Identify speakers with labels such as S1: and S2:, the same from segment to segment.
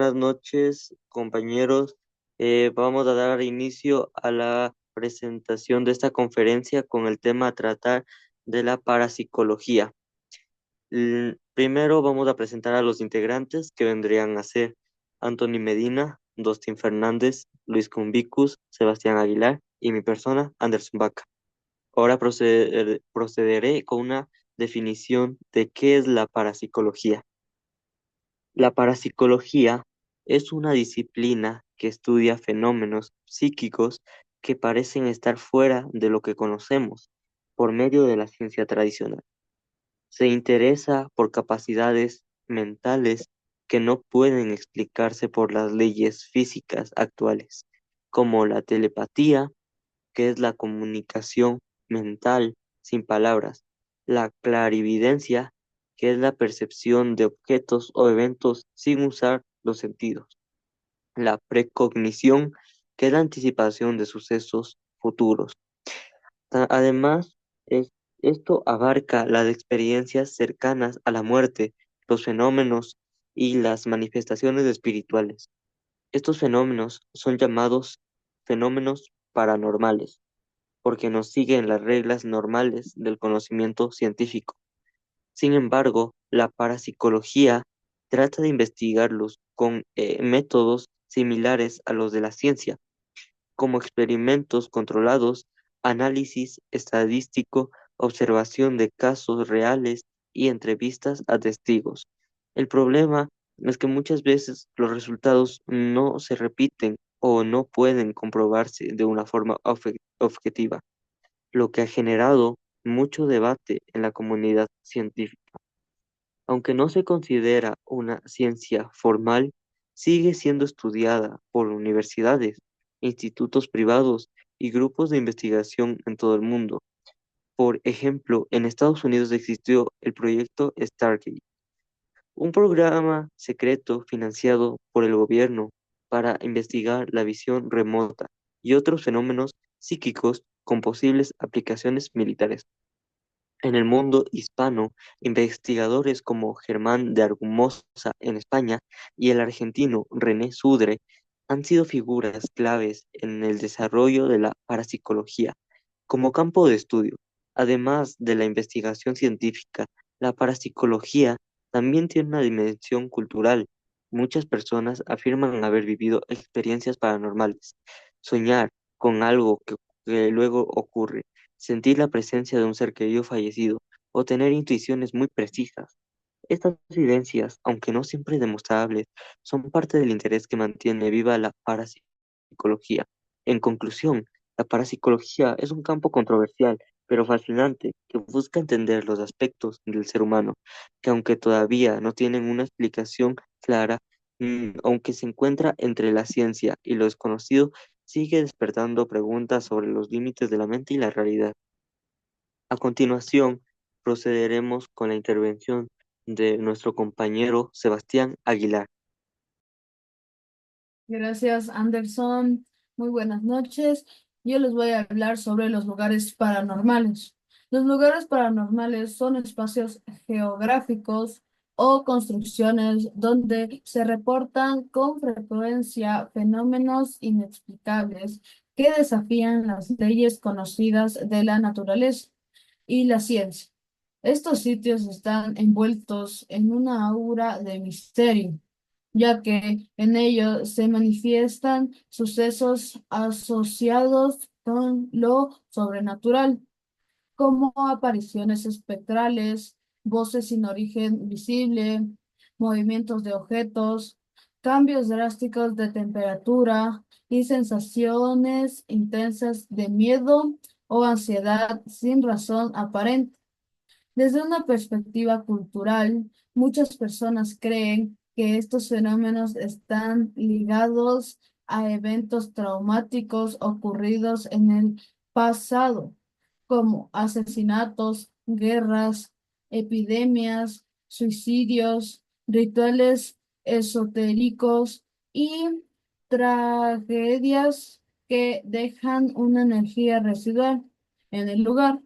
S1: Buenas noches, compañeros. Vamos a dar inicio a la presentación de esta conferencia con el tema a tratar de la parapsicología. Primero vamos a presentar a los integrantes que vendrían a ser Anthony Medina, Dustin Fernández, Luis Cumbicus, Sebastián Aguilar y mi persona, Anderson Vaca. Ahora procederé con una definición de qué es la parapsicología. La parapsicología es una disciplina que estudia fenómenos psíquicos que parecen estar fuera de lo que conocemos por medio de la ciencia tradicional. Se interesa por capacidades mentales que no pueden explicarse por las leyes físicas actuales, como la telepatía, que es la comunicación mental sin palabras, la clarividencia, que es la percepción de objetos o eventos sin usar los sentidos, la precognición, que es la anticipación de sucesos futuros. Además, esto abarca las experiencias cercanas a la muerte, los fenómenos y las manifestaciones espirituales. Estos fenómenos son llamados fenómenos paranormales porque no siguen las reglas normales del conocimiento científico. Sin embargo, la parapsicología trata de investigarlos con métodos similares a los de la ciencia, como experimentos controlados, análisis estadístico, observación de casos reales y entrevistas a testigos. El problema es que muchas veces los resultados no se repiten o no pueden comprobarse de una forma objetiva, lo que ha generado mucho debate en la comunidad científica. Aunque no se considera una ciencia formal, sigue siendo estudiada por universidades, institutos privados y grupos de investigación en todo el mundo. Por ejemplo, en Estados Unidos existió el proyecto Stargate, un programa secreto financiado por el gobierno para investigar la visión remota y otros fenómenos psíquicos con posibles aplicaciones militares. En el mundo hispano, investigadores como Germán de Argumosa en España y el argentino René Sudre han sido figuras claves en el desarrollo de la parapsicología como campo de estudio. Además de la investigación científica, la parapsicología también tiene una dimensión cultural. Muchas personas afirman haber vivido experiencias paranormales, soñar con algo que luego ocurre, sentir la presencia de un ser querido fallecido o tener intuiciones muy precisas. Estas evidencias, aunque no siempre demostrables, son parte del interés que mantiene viva la parapsicología. En conclusión, la parapsicología es un campo controversial, pero fascinante, que busca entender los aspectos del ser humano, que aunque todavía no tienen una explicación clara, aunque se encuentra entre la ciencia y lo desconocido, sigue despertando preguntas sobre los límites de la mente y la realidad. A continuación, procederemos con la intervención de nuestro compañero Sebastián Aguilar.
S2: Gracias, Anderson. Muy buenas noches. Yo les voy a hablar sobre los lugares paranormales. Los lugares paranormales son espacios geográficos o construcciones donde se reportan con frecuencia fenómenos inexplicables que desafían las leyes conocidas de la naturaleza y la ciencia. Estos sitios están envueltos en una aura de misterio, ya que en ellos se manifiestan sucesos asociados con lo sobrenatural, como apariciones espectrales, voces sin origen visible, movimientos de objetos, cambios drásticos de temperatura y sensaciones intensas de miedo o ansiedad sin razón aparente. Desde una perspectiva cultural, muchas personas creen que estos fenómenos están ligados a eventos traumáticos ocurridos en el pasado, como asesinatos, guerras, epidemias, suicidios, rituales esotéricos y tragedias que dejan una energía residual en el lugar.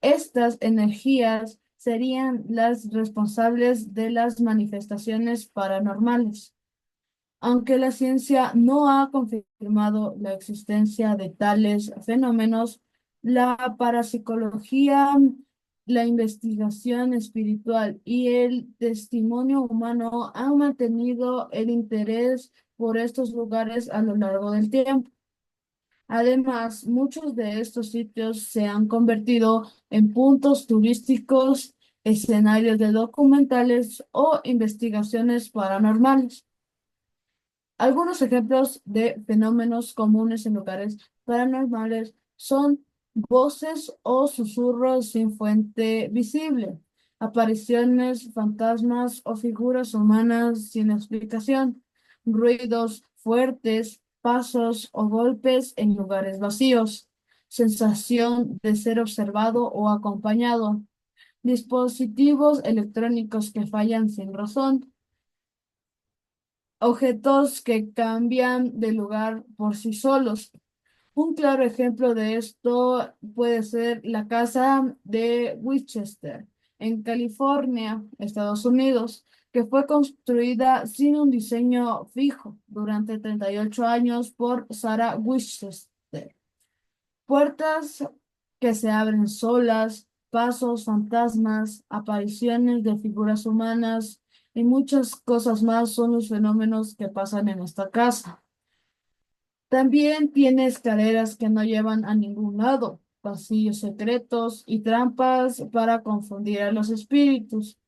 S2: Estas energías serían las responsables de las manifestaciones paranormales. Aunque la ciencia no ha confirmado la existencia de tales fenómenos, la parapsicología, la investigación espiritual y el testimonio humano han mantenido el interés por estos lugares a lo largo del tiempo. Además, muchos de estos sitios se han convertido en puntos turísticos, escenarios de documentales o investigaciones paranormales. Algunos ejemplos de fenómenos comunes en lugares paranormales son voces o susurros sin fuente visible, apariciones, fantasmas o figuras humanas sin explicación, ruidos fuertes, pasos o golpes en lugares vacíos, sensación de ser observado o acompañado, dispositivos electrónicos que fallan sin razón, objetos que cambian de lugar por sí solos. Un claro ejemplo de esto puede ser la casa de Winchester en California, Estados Unidos, que fue construida sin un diseño fijo durante 38 años por Sarah Winchester. Puertas que se abren solas, pasos, fantasmas, apariciones de figuras humanas y muchas cosas más son los fenómenos que pasan en esta casa. También tiene escaleras que no llevan a ningún lado, pasillos secretos y trampas para confundir a los espíritus.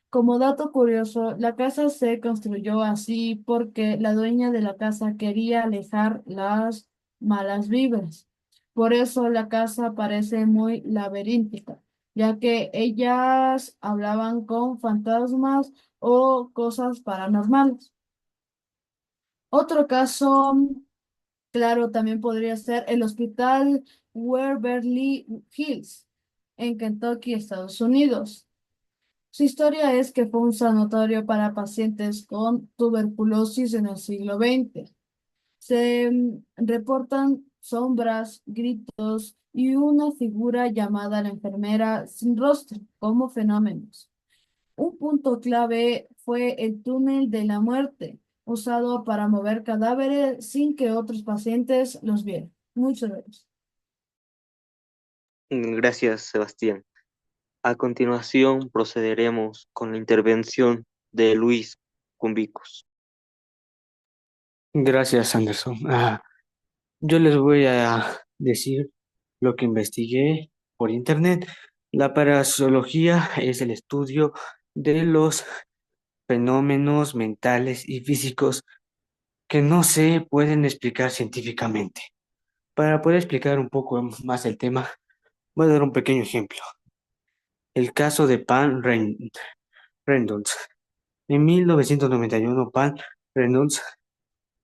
S2: Como dato curioso, la casa se construyó así porque la dueña de la casa quería alejar las malas vibras. Por eso la casa parece muy laberíntica, ya que ellas hablaban con fantasmas o cosas paranormales. Otro caso, claro, también podría ser el Hospital Waverly Hills en Kentucky, Estados Unidos. Su historia es que fue un sanatorio para pacientes con tuberculosis en el siglo XX. Se reportan sombras, gritos y una figura llamada la enfermera sin rostro como fenómenos. Un punto clave fue el túnel de la muerte, usado para mover cadáveres sin que otros pacientes los vieran. Muchos de ellos.
S1: Gracias, Sebastián. A continuación procederemos con la intervención de Luis Cumbicus.
S3: Gracias, Anderson. Yo les voy a decir lo que investigué por internet. La parapsicología es el estudio de los fenómenos mentales y físicos que no se pueden explicar científicamente. Para poder explicar un poco más el tema, voy a dar un pequeño ejemplo. El caso de Reynolds. En 1991, Pan Reynolds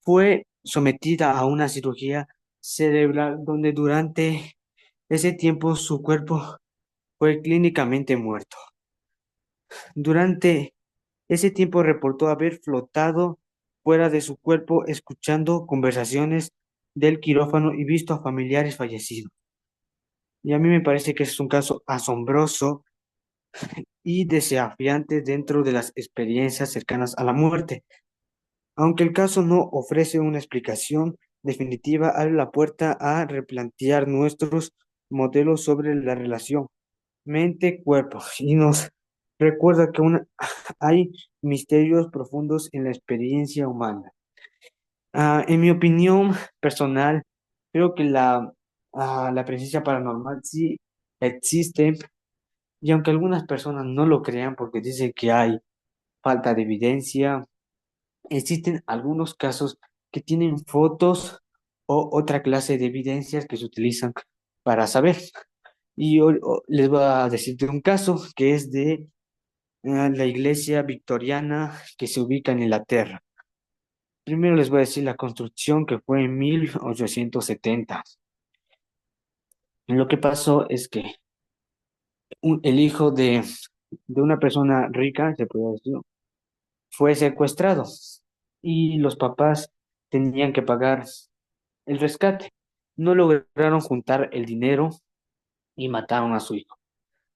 S3: fue sometida a una cirugía cerebral donde durante ese tiempo su cuerpo fue clínicamente muerto. Durante ese tiempo reportó haber flotado fuera de su cuerpo escuchando conversaciones del quirófano y visto a familiares fallecidos. Y a mí me parece que es un caso asombroso y desafiante dentro de las experiencias cercanas a la muerte. Aunque el caso no ofrece una explicación definitiva, abre la puerta a replantear nuestros modelos sobre la relación mente-cuerpo y nos recuerda que hay misterios profundos en la experiencia humana. En mi opinión personal, creo que la presencia paranormal sí existe, y aunque algunas personas no lo crean porque dicen que hay falta de evidencia, existen algunos casos que tienen fotos o otra clase de evidencias que se utilizan para saber. Y hoy les voy a decir de un caso que es de la iglesia victoriana que se ubica en Inglaterra. Primero les voy a decir la construcción que fue en 1870. Lo que pasó es que el hijo de una persona rica, se puede decir, fue secuestrado y los papás tenían que pagar el rescate. No lograron juntar el dinero y mataron a su hijo.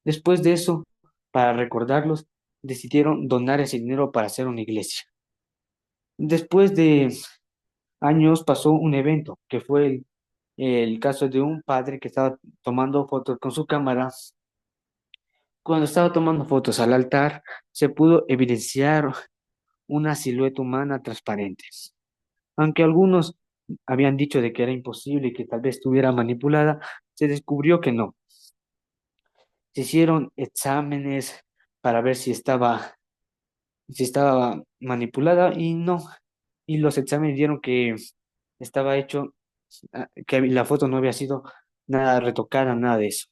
S3: Después de eso, para recordarlos, decidieron donar ese dinero para hacer una iglesia. Después de años pasó un evento que fue el caso de un padre que estaba tomando fotos con su cámara. Cuando estaba tomando fotos al altar, se pudo evidenciar una silueta humana transparente. Aunque algunos habían dicho de que era imposible y que tal vez estuviera manipulada, se descubrió que no. Se hicieron exámenes para ver si estaba manipulada y no. Y los exámenes dieron que estaba hecho, que la foto no había sido nada retocada, nada de eso.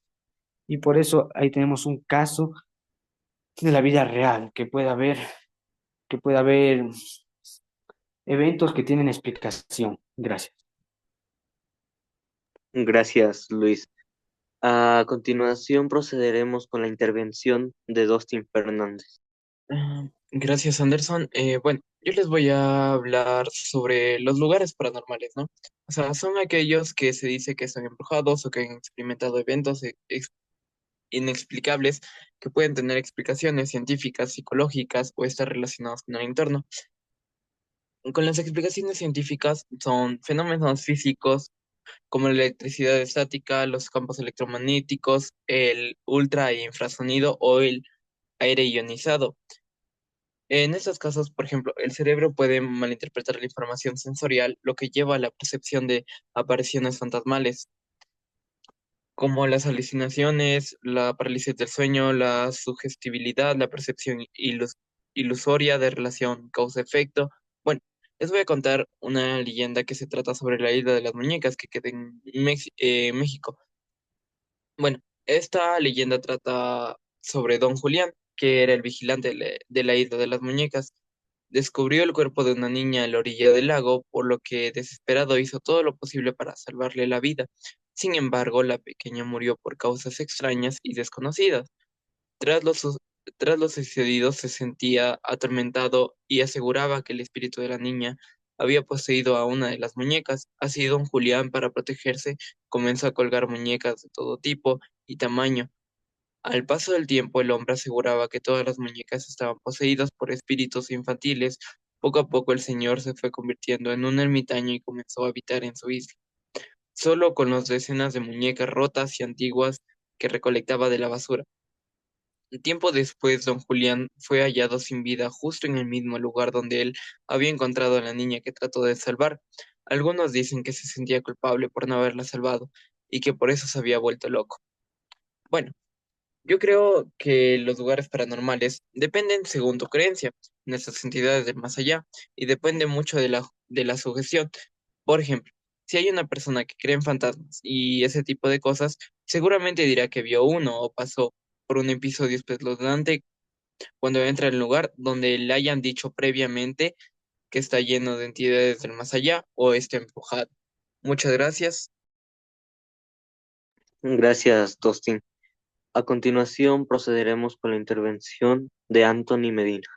S3: Y por eso ahí tenemos un caso de la vida real, que puede haber eventos que tienen explicación. Gracias.
S1: Gracias, Luis. A continuación procederemos con la intervención de Dustin Fernández.
S4: Gracias, Anderson. Bueno, yo les voy a hablar sobre los lugares paranormales, ¿no? O sea, son aquellos que se dice que están embrujados o que han experimentado eventos inexplicables que pueden tener explicaciones científicas, psicológicas o estar relacionados con el entorno. Con las explicaciones científicas son fenómenos físicos como la electricidad estática, los campos electromagnéticos, el ultra e infrasonido o el aire ionizado. En estos casos, por ejemplo, el cerebro puede malinterpretar la información sensorial, lo que lleva a la percepción de apariciones fantasmales, como las alucinaciones, la parálisis del sueño, la sugestibilidad, la percepción ilusoria de relación causa-efecto. Bueno, les voy a contar una leyenda que se trata sobre la isla de las muñecas que queda en México. Bueno, esta leyenda trata sobre Don Julián, que era el vigilante de la isla de las muñecas. Descubrió el cuerpo de una niña a la orilla del lago, por lo que desesperado hizo todo lo posible para salvarle la vida. Sin embargo, la pequeña murió por causas extrañas y desconocidas. Tras lo, su- Tras lo sucedido, se sentía atormentado y aseguraba que el espíritu de la niña había poseído a una de las muñecas. Así, don Julián, para protegerse, comenzó a colgar muñecas de todo tipo y tamaño. Al paso del tiempo, el hombre aseguraba que todas las muñecas estaban poseídas por espíritus infantiles. Poco a poco, el señor se fue convirtiendo en un ermitaño y comenzó a habitar en su isla, solo con las decenas de muñecas rotas y antiguas que recolectaba de la basura. Un tiempo después, don Julián fue hallado sin vida justo en el mismo lugar donde él había encontrado a la niña que trató de salvar. Algunos dicen que se sentía culpable por no haberla salvado y que por eso se había vuelto loco. Bueno, yo creo que los lugares paranormales dependen según tu creencia, en estas entidades del más allá, y depende mucho de la sugestión. Por ejemplo, si hay una persona que cree en fantasmas y ese tipo de cosas, seguramente dirá que vio uno o pasó por un episodio espeluznante cuando entra al lugar donde le hayan dicho previamente que está lleno de entidades del más allá o está empujado. Muchas gracias.
S1: Gracias, Dustin. A continuación procederemos con la intervención de Anthony Medina.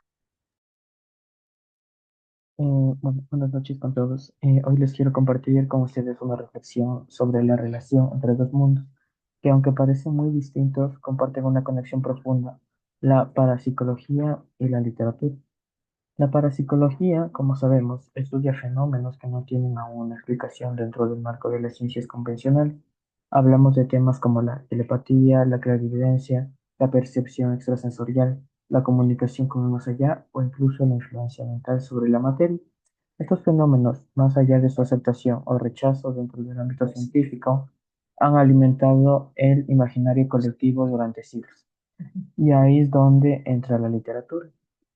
S5: Bueno, buenas noches con todos. Hoy les quiero compartir con ustedes una reflexión sobre la relación entre dos mundos, que aunque parecen muy distintos, comparten una conexión profunda, la parapsicología y la literatura. La parapsicología, como sabemos, estudia fenómenos que no tienen aún una explicación dentro del marco de las ciencias convencionales. Hablamos de temas como la telepatía, la clarividencia, la percepción extrasensorial, la comunicación con el más allá o incluso la influencia mental sobre la materia. Estos fenómenos, más allá de su aceptación o rechazo dentro del ámbito científico, han alimentado el imaginario colectivo durante siglos. Y ahí es donde entra la literatura.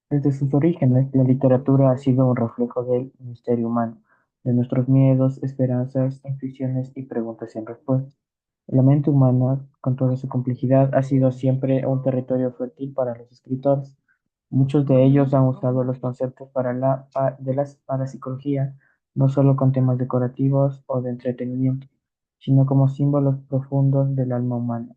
S5: Desde sus orígenes, la literatura ha sido un reflejo del misterio humano, de nuestros miedos, esperanzas, intuiciones y preguntas sin respuesta. La mente humana, con toda su complejidad, ha sido siempre un territorio fértil para los escritores. Muchos de ellos han usado los conceptos de la parapsicología, no solo con temas decorativos o de entretenimiento, sino como símbolos profundos del alma humana.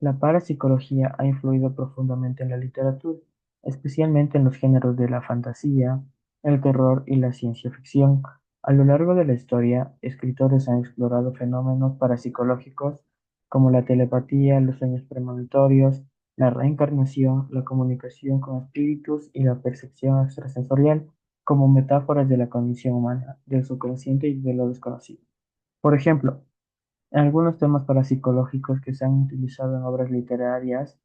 S5: La parapsicología ha influido profundamente en la literatura, especialmente en los géneros de la fantasía, el terror y la ciencia ficción. A lo largo de la historia, escritores han explorado fenómenos parapsicológicos como la telepatía, los sueños premonitorios, la reencarnación, la comunicación con espíritus y la percepción extrasensorial como metáforas de la condición humana, del subconsciente y de lo desconocido. Por ejemplo, algunos temas parapsicológicos que se han utilizado en obras literarias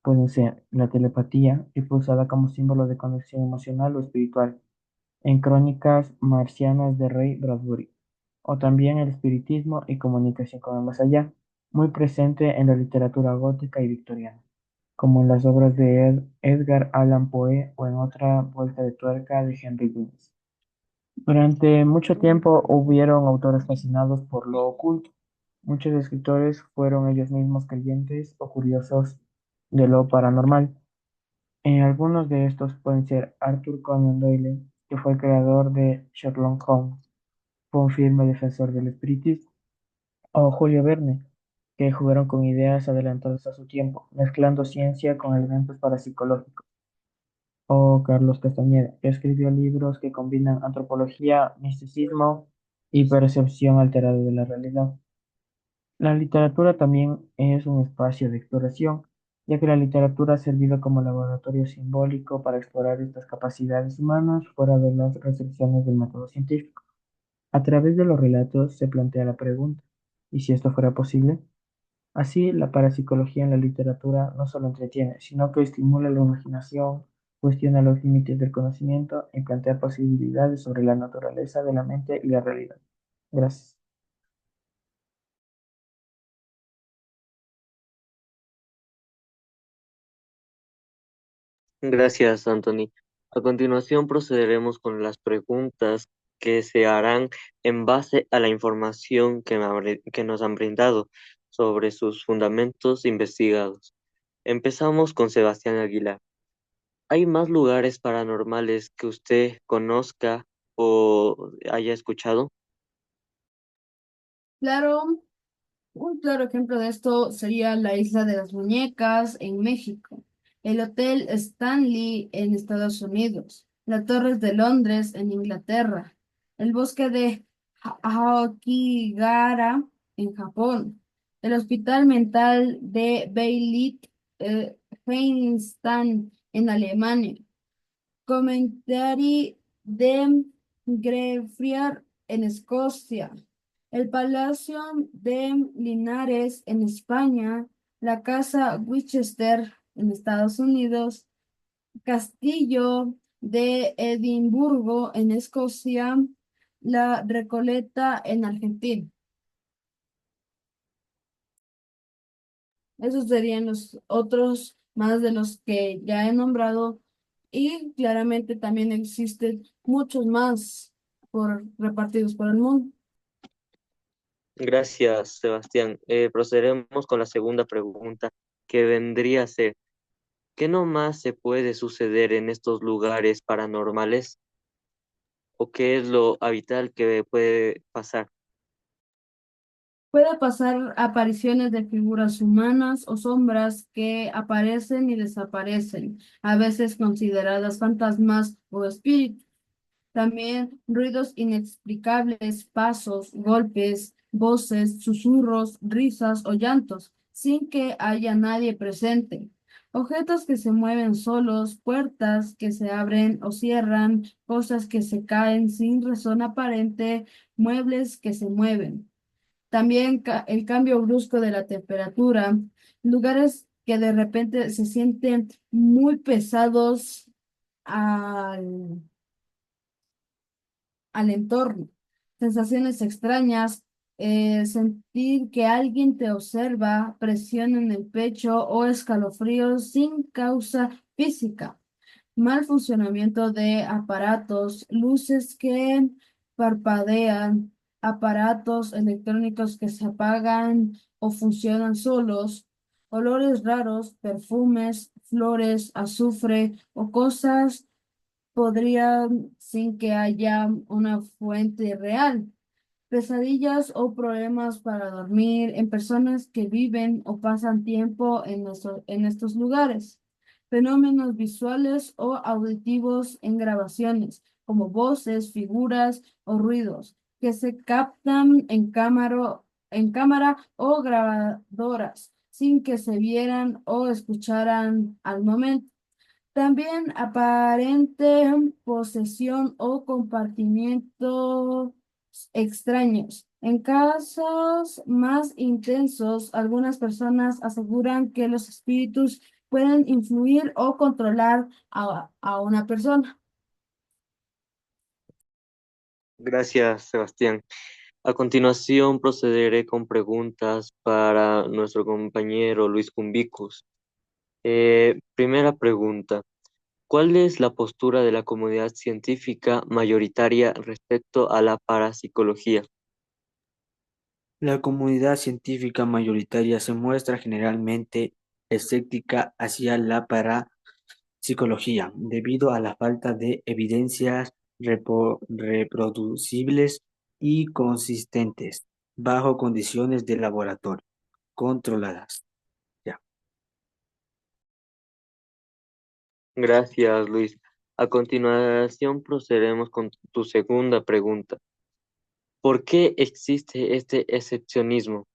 S5: pueden ser la telepatía, que fue usada como símbolo de conexión emocional o espiritual en Crónicas marcianas de Ray Bradbury, o también el espiritismo y comunicación con el más allá, muy presente en la literatura gótica y victoriana, como en las obras de Edgar Allan Poe o en otra vuelta de tuerca de Henry James. Durante mucho tiempo hubieron autores fascinados por lo oculto. Muchos escritores fueron ellos mismos creyentes o curiosos de lo paranormal. Algunos de estos pueden ser Arthur Conan Doyle, que fue el creador de Sherlock Holmes, fue un firme defensor del espiritismo, o Julio Verne, que jugaron con ideas adelantadas a su tiempo, mezclando ciencia con elementos parapsicológicos, o Carlos Castañeda, que escribió libros que combinan antropología, misticismo y percepción alterada de la realidad. La literatura también es un espacio de exploración, ya que la literatura ha servido como laboratorio simbólico para explorar estas capacidades humanas fuera de las restricciones del método científico. A través de los relatos se plantea la pregunta, ¿y si esto fuera posible? Así, la parapsicología en la literatura no solo entretiene, sino que estimula la imaginación, cuestiona los límites del conocimiento y plantea posibilidades sobre la naturaleza de la mente y la realidad. Gracias.
S1: Gracias, Anthony. A continuación procederemos con las preguntas que se harán en base a la información que nos han brindado sobre sus fundamentos investigados. Empezamos con Sebastián Aguilar. ¿Hay más lugares paranormales que usted conozca o haya escuchado?
S2: Claro, un claro ejemplo de esto sería la Isla de las Muñecas en México, el Hotel Stanley en Estados Unidos, las Torres de Londres en Inglaterra, el bosque de Aokigahara en Japón, el Hospital Mental de Baylit Heiligenstadt en Alemania, Commentary de Greyfriars en Escocia, el Palacio de Linares en España, la Casa Winchester en Estados Unidos, Castillo de Edimburgo en Escocia, la Recoleta en Argentina. Esos serían los otros más de los que ya he nombrado y claramente también existen muchos más repartidos por el mundo.
S1: Gracias, Sebastián. Procederemos con la segunda pregunta, que vendría a ser, ¿qué nomás se puede suceder en estos lugares paranormales o qué es lo habitual que puede pasar?
S2: Puede pasar apariciones de figuras humanas o sombras que aparecen y desaparecen, a veces consideradas fantasmas o espíritus. También ruidos inexplicables, pasos, golpes, voces, susurros, risas o llantos, sin que haya nadie presente. Objetos que se mueven solos, puertas que se abren o cierran, cosas que se caen sin razón aparente, muebles que se mueven. También el cambio brusco de la temperatura, lugares que de repente se sienten muy pesados al al entorno, sensaciones extrañas, sentir que alguien te observa, presión en el pecho o escalofríos sin causa física, mal funcionamiento de aparatos, luces que parpadean, aparatos electrónicos que se apagan o funcionan solos, olores raros, perfumes, flores, azufre o cosas podría sin que haya una fuente real. Pesadillas o problemas para dormir en personas que viven o pasan tiempo en estos lugares. Fenómenos visuales o auditivos en grabaciones, como voces, figuras o ruidos, que se captan en cámara o grabadoras, sin que se vieran o escucharan al momento. También aparente posesión o compartimientos extraños. En casos más intensos, algunas personas aseguran que los espíritus pueden influir o controlar a una persona.
S1: Gracias, Sebastián. A continuación procederé con preguntas para nuestro compañero Luis Cumbicus. Primera pregunta. ¿Cuál es la postura de la comunidad científica mayoritaria respecto a la parapsicología?
S3: La comunidad científica mayoritaria se muestra generalmente escéptica hacia la parapsicología debido a la falta de evidencias reproducibles y consistentes bajo condiciones de laboratorio controladas. Ya.
S1: Gracias, Luis. A continuación procederemos con tu segunda pregunta. ¿Por qué existe este excepcionismo?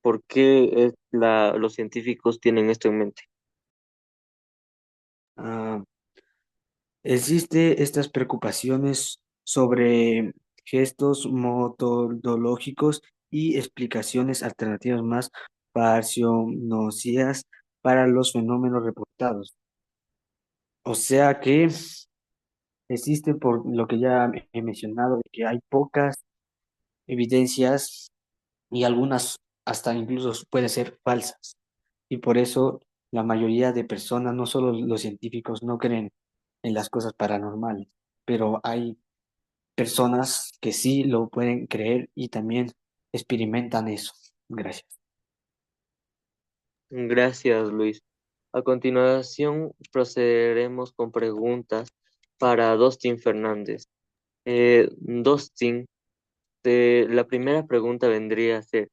S1: ¿Por qué los científicos tienen esto en mente?
S3: Ah, existe estas preocupaciones sobre gestos metodológicos y explicaciones alternativas más parsionosias para los fenómenos reportados. O sea que existe, por lo que ya he mencionado, de que hay pocas evidencias y algunas hasta incluso pueden ser falsas. Y por eso la mayoría de personas, no solo los científicos, no creen en las cosas paranormales, pero hay personas que sí lo pueden creer y también experimentan eso. Gracias.
S1: Gracias, Luis. A continuación procederemos con preguntas para Dustin Fernández. Dustin, la primera pregunta vendría a ser,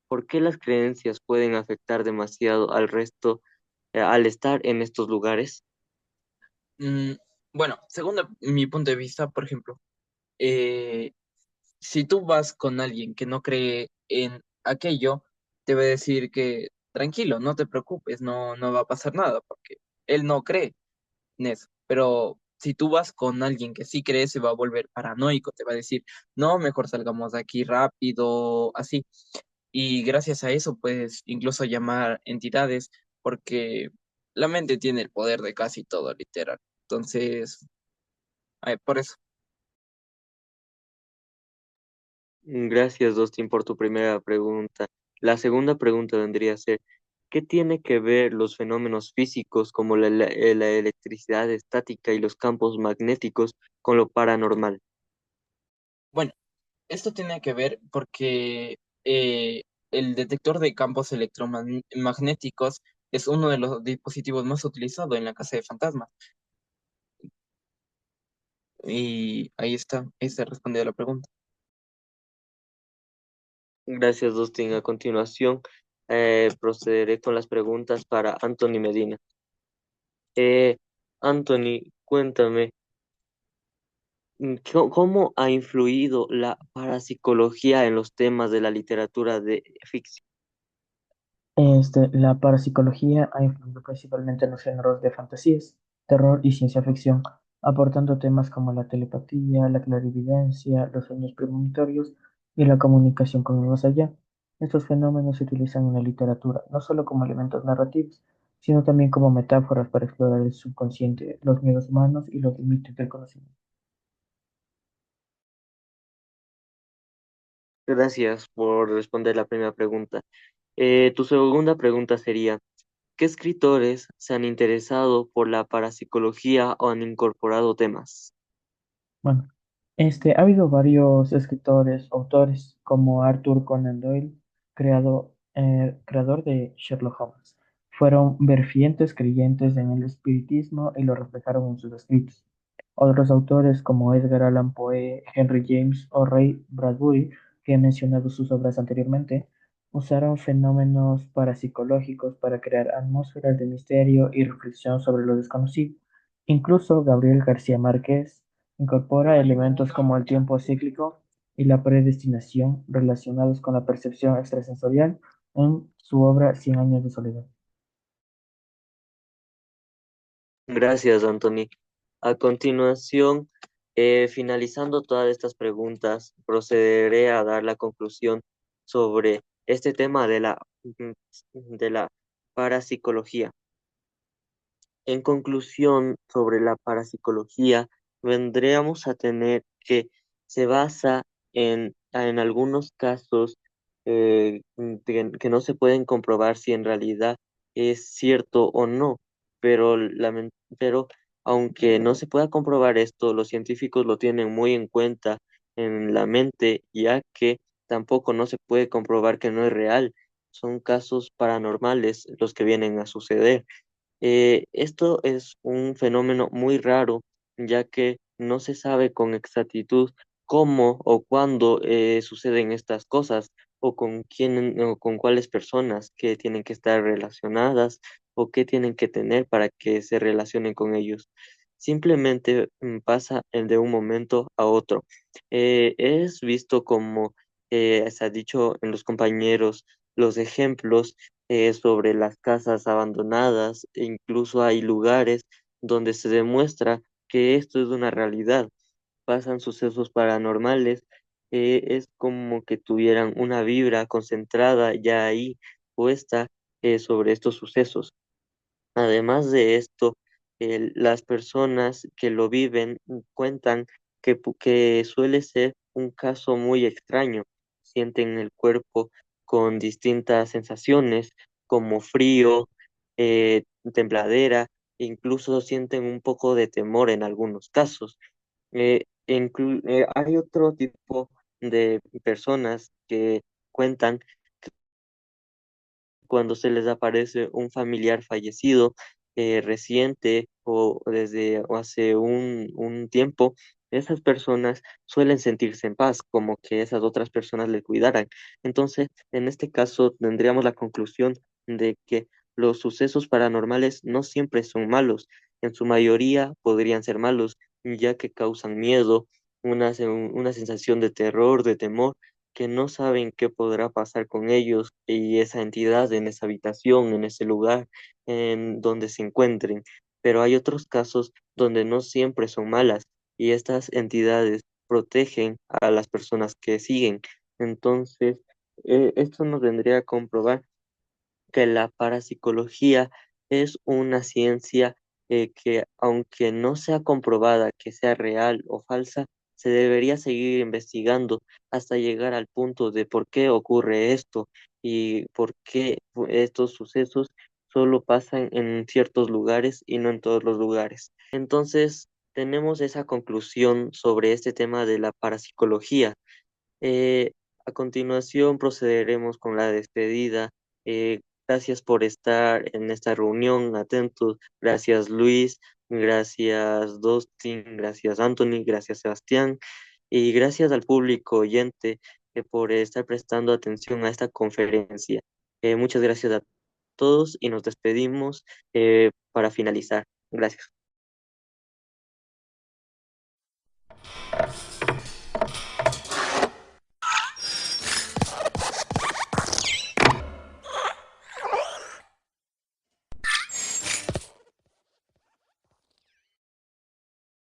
S1: ¿por qué las creencias pueden afectar demasiado al resto al estar en estos lugares?
S4: Mm, bueno, según mi punto de vista, por ejemplo, eh, si tú vas con alguien que no cree en aquello, te va a decir que tranquilo, no te preocupes, no va a pasar nada, porque él no cree en eso. Pero si tú vas con alguien que sí cree, se va a volver paranoico, te va a decir, no, mejor salgamos de aquí rápido, así. Y gracias a eso puedes incluso llamar entidades, porque la mente tiene el poder de casi todo, literal. Entonces, por eso.
S1: Gracias, Dustin, por tu primera pregunta. La segunda pregunta vendría a ser, ¿qué tiene que ver los fenómenos físicos como la electricidad estática y los campos magnéticos con lo paranormal?
S4: Bueno, esto tiene que ver porque el detector de campos electromagnéticos es uno de los dispositivos más utilizados en la casa de fantasmas. Y ahí está, ahí se respondió la pregunta.
S1: Gracias, Dustin. A continuación, procederé con las preguntas para Anthony Medina. Anthony, cuéntame, ¿cómo ha influido la parapsicología en los temas de la literatura de ficción?
S5: La parapsicología ha influido principalmente en los géneros de fantasías, terror y ciencia ficción, aportando temas como la telepatía, la clarividencia, los sueños premonitorios y la comunicación con el más allá. Estos fenómenos se utilizan en la literatura no solo como elementos narrativos, sino también como metáforas para explorar el subconsciente, los miedos humanos y los límites del conocimiento.
S1: Gracias por responder la primera pregunta. Tu segunda pregunta sería, ¿qué escritores se han interesado por la parapsicología o han incorporado temas?
S5: Bueno, ha habido varios escritores, autores, como Arthur Conan Doyle, creador de Sherlock Holmes. Fueron fervientes creyentes en el espiritismo y lo reflejaron en sus escritos. Otros autores, como Edgar Allan Poe, Henry James o Ray Bradbury, que he mencionado sus obras anteriormente, usaron fenómenos parapsicológicos para crear atmósferas de misterio y reflexión sobre lo desconocido. Incluso Gabriel García Márquez incorpora elementos como el tiempo cíclico y la predestinación relacionados con la percepción extrasensorial en su obra Cien años de soledad.
S1: Gracias, Anthony. A continuación, finalizando todas estas preguntas, procederé a dar la conclusión sobre este tema de la parapsicología. En conclusión, sobre la parapsicología, vendríamos a tener que se basa en algunos casos que no se pueden comprobar si en realidad es cierto o no, pero aunque no se pueda comprobar esto, los científicos lo tienen muy en cuenta en la mente, ya que tampoco no se puede comprobar que no es real. Son casos paranormales los que vienen a suceder. Esto es un fenómeno muy raro, ya que no se sabe con exactitud cómo o cuándo suceden estas cosas, o con quién o con cuáles personas que tienen que estar relacionadas o qué tienen que tener para que se relacionen con ellos. Simplemente pasa de un momento a otro. Es visto como se ha dicho en los compañeros los ejemplos sobre las casas abandonadas, e incluso hay lugares donde se demuestra que esto es una realidad. Pasan sucesos paranormales, es como que tuvieran una vibra concentrada ya ahí puesta sobre estos sucesos. Además de esto, las personas que lo viven cuentan que suele ser un caso muy extraño. Sienten el cuerpo con distintas sensaciones como frío, tembladera, e incluso sienten un poco de temor en algunos casos. Hay otro tipo de personas que cuentan cuando se les aparece un familiar fallecido reciente o desde hace un tiempo, esas personas suelen sentirse en paz, como que esas otras personas le cuidaran. Entonces, en este caso, tendríamos la conclusión de que los sucesos paranormales no siempre son malos, en su mayoría podrían ser malos, ya que causan miedo, una sensación de terror, de temor que no saben qué podrá pasar con ellos y esa entidad en esa habitación, en ese lugar, en donde se encuentren. Pero hay otros casos donde no siempre son malas y estas entidades protegen a las personas que siguen. Entonces, esto nos vendría a comprobar que la parapsicología es una ciencia que, aunque no sea comprobada que sea real o falsa, se debería seguir investigando hasta llegar al punto de por qué ocurre esto y por qué estos sucesos solo pasan en ciertos lugares y no en todos los lugares. Entonces, tenemos esa conclusión sobre este tema de la parapsicología. Eh, a continuación procederemos con la despedida. Gracias por estar en esta reunión, atentos. Gracias Luis, gracias Dustin, gracias Anthony, gracias Sebastián y gracias al público oyente por estar prestando atención a esta conferencia. Muchas gracias a todos y nos despedimos para finalizar. Gracias.